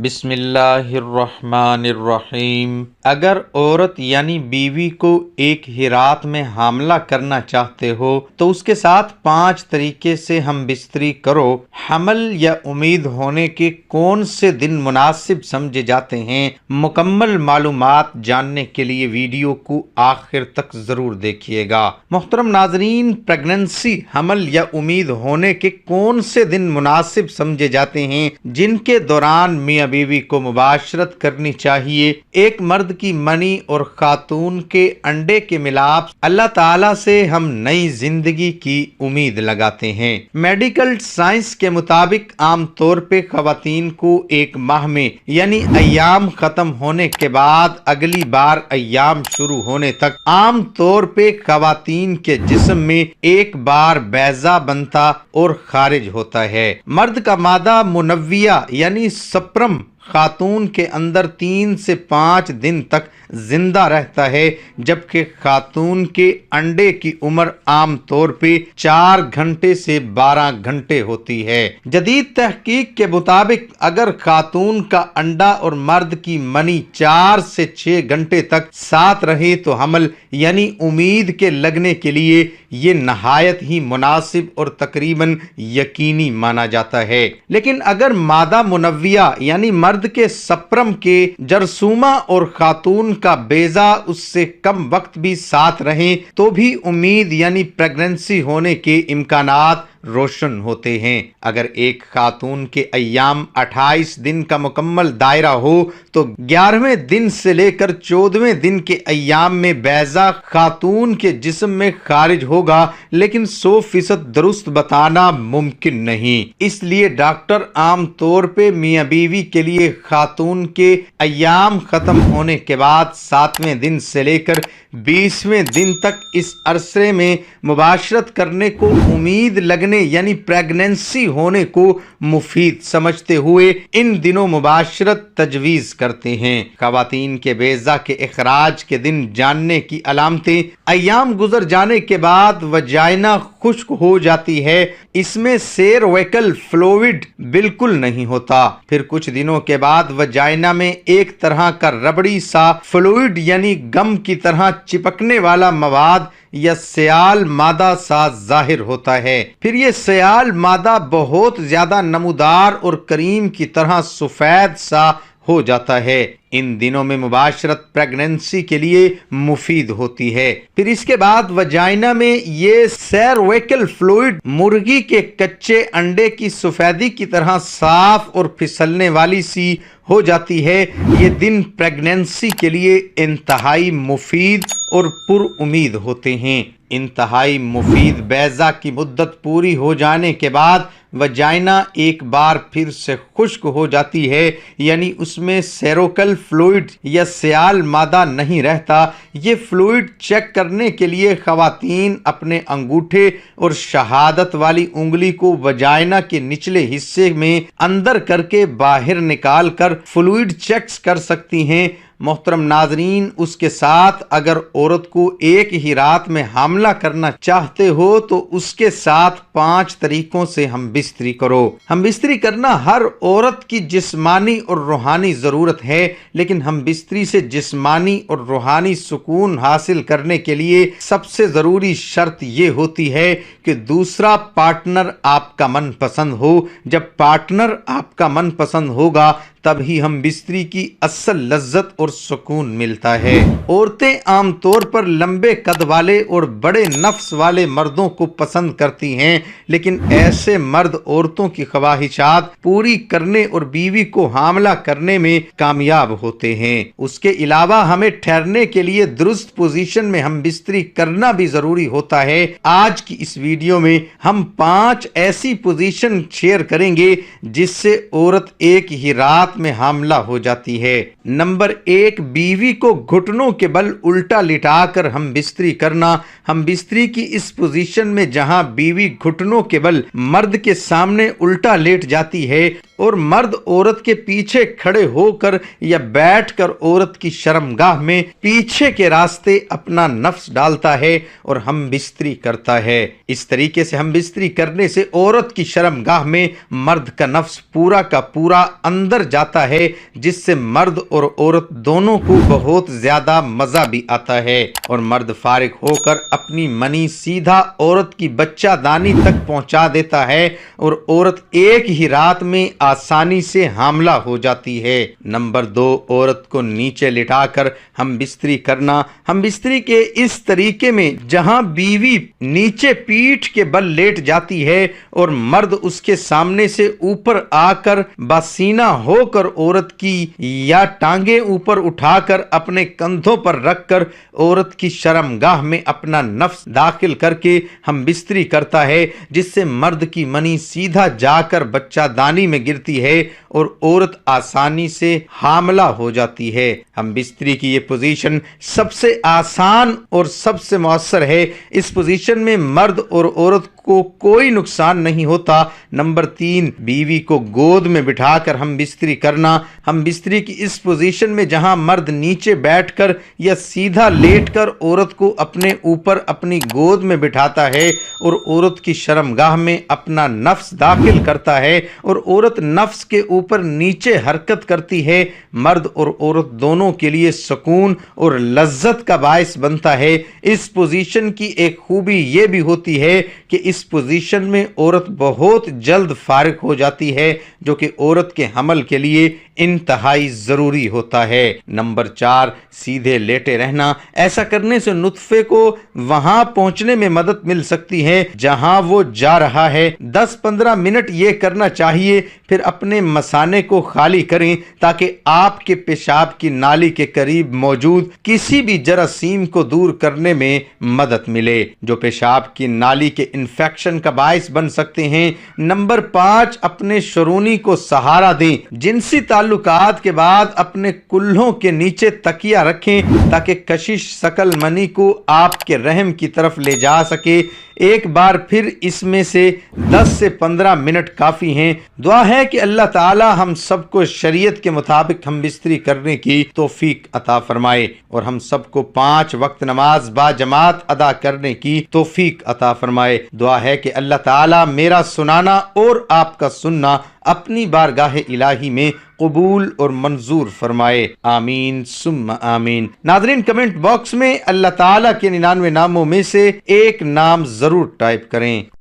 بسم اللہ الرحمن الرحیم۔ اگر عورت یعنی بیوی کو ایک ہی رات میں حاملہ کرنا چاہتے ہو تو اس کے ساتھ 5 طریقے سے ہم بستری کرو۔ حمل یا امید ہونے کے کون سے دن مناسب سمجھے جاتے ہیں؟ مکمل معلومات جاننے کے لیے ویڈیو کو آخر تک ضرور دیکھیے گا۔ محترم ناظرین، پریگننسی حمل یا امید ہونے کے کون سے دن مناسب سمجھے جاتے ہیں جن کے دوران میاں بیوی کو مباشرت کرنی چاہیے؟ ایک مرد کی منی اور خاتون کے انڈے کے ملاپ اللہ تعالیٰ سے ہم نئی زندگی کی امید لگاتے ہیں۔ میڈیکل سائنس کے مطابق عام طور پہ خواتین کو ایک ماہ میں یعنی ایام ختم ہونے کے بعد اگلی بار ایام شروع ہونے تک عام طور پہ خواتین کے جسم میں ایک بار بیضہ بنتا اور خارج ہوتا ہے۔ مرد کا مادہ منویہ یعنی سپرم خاتون کے اندر 3 سے 5 دن تک زندہ رہتا ہے، جبکہ خاتون کے انڈے کی عمر عام طور پہ 4 گھنٹے سے 12 گھنٹے ہوتی ہے۔ جدید تحقیق کے مطابق اگر خاتون کا انڈا اور مرد کی منی 4 سے 6 گھنٹے تک ساتھ رہے تو حمل یعنی امید کے لگنے کے لیے یہ نہایت ہی مناسب اور تقریباً یقینی مانا جاتا ہے۔ لیکن اگر مادہ منویہ یعنی مرد کے سپرم کے جرثومہ اور خاتون کا بیضہ اس سے کم وقت بھی ساتھ رہیں تو بھی امید یعنی پریگننسی ہونے کے امکانات روشن ہوتے ہیں۔ اگر ایک خاتون کے ایام 28 دن کا مکمل دائرہ ہو تو 11ویں دن سے لے کر 14ویں دن کے ایام میں بیضہ خاتون کے جسم میں خارج ہوگا، لیکن 100% درست بتانا ممکن نہیں۔ اس لیے ڈاکٹر عام طور پہ میاں بیوی کے لیے خاتون کے ایام ختم ہونے کے بعد 7ویں دن سے لے کر 20ویں دن تک اس عرصے میں مباشرت کرنے کو امید لگنے یعنی پریگننسی ہونے کو مفید سمجھتے ہوئے ان دنوں مباشرت تجویز کرتے ہیں۔ خواتین کے بیضہ کے اخراج کے دن جاننے کی علامتیں: ایام گزر جانے کے بعد وجائنا خشک ہو جاتی ہے، اس میں سیرویکل فلوئڈ بالکل نہیں ہوتا۔ پھر کچھ دنوں کے بعد وجائنا میں ایک طرح کا ربڑی سا فلوئڈ یعنی گم کی طرح چپکنے والا مواد یا سیال مادہ سا ظاہر ہوتا ہے۔ پھر یہ سیال مادہ بہت زیادہ نمودار اور کریم کی طرح سفید سا ہو جاتا ہے۔ ان دنوں میں مباشرت پریگننسی کے لیے مفید ہوتی ہے۔ پھر اس کے بعد وجائنا میں یہ سیرویکل فلوئڈ مرغی کے کچے انڈے کی سفیدی کی طرح صاف اور پھسلنے والی سی ہو جاتی ہے۔ یہ دن پریگننسی کے لیے انتہائی مفید اور پر امید ہوتے ہیں۔ انتہائی مفید بیضہ کی مدت پوری ہو جانے کے بعد وجائنا ایک بار پھر سے خشک ہو جاتی ہے، یعنی اس میں سیروکل فلوئڈ یا سیال مادہ نہیں رہتا۔ یہ فلوئڈ چیک کرنے کے لیے خواتین اپنے انگوٹھے اور شہادت والی انگلی کو وجائنا کے نچلے حصے میں اندر کر کے باہر نکال کر فلوئڈ چیکس کر سکتی ہیں۔ محترم ناظرین، اس کے ساتھ اگر عورت کو ایک ہی رات میں حاملہ کرنا چاہتے ہو تو اس کے ساتھ 5 طریقوں سے ہم بستری کرو۔ ہم بستری کرنا ہر عورت کی جسمانی اور روحانی ضرورت ہے، لیکن ہم بستری سے جسمانی اور روحانی سکون حاصل کرنے کے لیے سب سے ضروری شرط یہ ہوتی ہے کہ دوسرا پارٹنر آپ کا من پسند ہو۔ جب پارٹنر آپ کا من پسند ہوگا تب ہی ہم بستری کی اصل لذت اور سکون ملتا ہے۔ عورتیں عام طور پر لمبے قد والے اور بڑے نفس والے مردوں کو پسند کرتی ہیں، لیکن ایسے مرد عورتوں کی خواہشات پوری کرنے اور بیوی کو حاملہ کرنے میں کامیاب ہوتے ہیں۔ اس کے علاوہ ہمیں ٹھہرنے کے لیے درست پوزیشن میں ہم بستری کرنا بھی ضروری ہوتا ہے۔ آج کی اس ویڈیو میں ہم 5 ایسی پوزیشن شیئر کریں گے جس سے عورت ایک ہی رات میں حاملہ ہو جاتی ہے۔ نمبر 1، بیوی کو گھٹنوں کے بل الٹا لٹا کر ہم بستری کرنا۔ ہم بستری کی اس پوزیشن میں جہاں بیوی گھٹنوں کے بل مرد کے سامنے الٹا لیٹ جاتی ہے، اور مرد عورت کے پیچھے کھڑے ہو کر یا بیٹھ کر عورت کی شرمگاہ میں پیچھے کے راستے اپنا نفس ڈالتا ہے اور ہم بستری کرتا ہے۔ اس طریقے سے ہم بستری کرنے سے عورت کی شرمگاہ میں مرد کا نفس پورا کا پورا اندر جاتا ہے، جس سے مرد اور عورت دونوں کو بہت زیادہ مزہ بھی آتا ہے، اور مرد فارغ ہو کر اپنی منی سیدھا عورت کی بچہ دانی تک پہنچا دیتا ہے اور عورت ایک ہی رات میں آسانی سے حاملہ ہو جاتی ہے۔ نمبر 2، عورت کو نیچے لٹا کر ہم بستری کرنا۔ ہم بستری کے اس طریقے میں جہاں بیوی نیچے پیٹھ کے بل لیٹ جاتی ہے اور مرد اس کے سامنے سے اوپر آ کر باسینہ ہو کر عورت کی یا ٹانگیں اوپر اٹھا کر اپنے کندھوں پر رکھ کر عورت کی شرمگاہ میں اپنا نفس داخل کر کے ہم بستری کرتا ہے، جس سے مرد کی منی سیدھا جا کر بچہ دانی میں گرتی ہے اور عورت آسانی سے حاملہ ہو جاتی ہے۔ ہم بستری کی یہ پوزیشن سب سے آسان اور سب سے مؤثر ہے۔ اس پوزیشن میں مرد اور عورت کو کوئی نقصان نہیں ہوتا۔ نمبر 3، بیوی کو گود میں بٹھا کر ہم بستری کرنا۔ ہم بستری کی اس پوزیشن میں جہاں مرد نیچے بیٹھ کر یا سیدھا لیٹ کر عورت کو اپنے اوپر اپنی گود میں بٹھاتا ہے اور عورت کی شرمگاہ میں اپنا نفس داخل کرتا ہے اور عورت نفس کے اوپر نیچے حرکت کرتی ہے، مرد اور عورت دونوں کے لیے سکون اور لذت کا باعث بنتا ہے۔ اس پوزیشن کی ایک خوبی یہ بھی ہوتی ہے کہ اس پوزیشن میں عورت بہت جلد فارغ ہو جاتی ہے، جو کہ عورت کے حمل کے لیے انتہائی ضروری ہوتا ہے۔ نمبر 4، سیدھے لیٹے رہنا۔ ایسا کرنے سے نطفے کو وہاں پہنچنے میں مدد مل سکتی ہے جہاں وہ جا رہا ہے۔ 10-15 منٹ یہ کرنا چاہیے، پھر اپنے مثانے کو خالی کریں تاکہ آپ کے پیشاب کی نالی کے قریب موجود کسی بھی جراثیم کو دور کرنے میں مدد ملے جو پیشاب کی نالی کے انفیکشن کا باعث بن سکتے ہیں۔ نمبر 5، اپنے شرونی کو سہارا دیں۔ جنسی تعلقات کے بعد اپنے کلہوں کے نیچے تکیہ رکھیں تاکہ کشش ثقل منی کو آپ کے رحم کی طرف لے جا سکے۔ ایک بار پھر اس میں سے 10 سے 15 منٹ کافی ہیں۔ دعا ہے کہ اللہ تعالی ہم سب کو شریعت کے مطابق ہم بستری کرنے کی توفیق عطا فرمائے اور ہم سب کو 5 وقت نماز با جماعت ادا کرنے کی توفیق عطا فرمائے۔ دعا ہے کہ اللہ تعالی میرا سنانا اور آپ کا سننا اپنی بارگاہ الہی میں قبول اور منظور فرمائے، آمین ثم آمین۔ ناظرین، کمنٹ باکس میں اللہ تعالیٰ کے 99 ناموں میں سے ایک نام ضرور ٹائپ کریں۔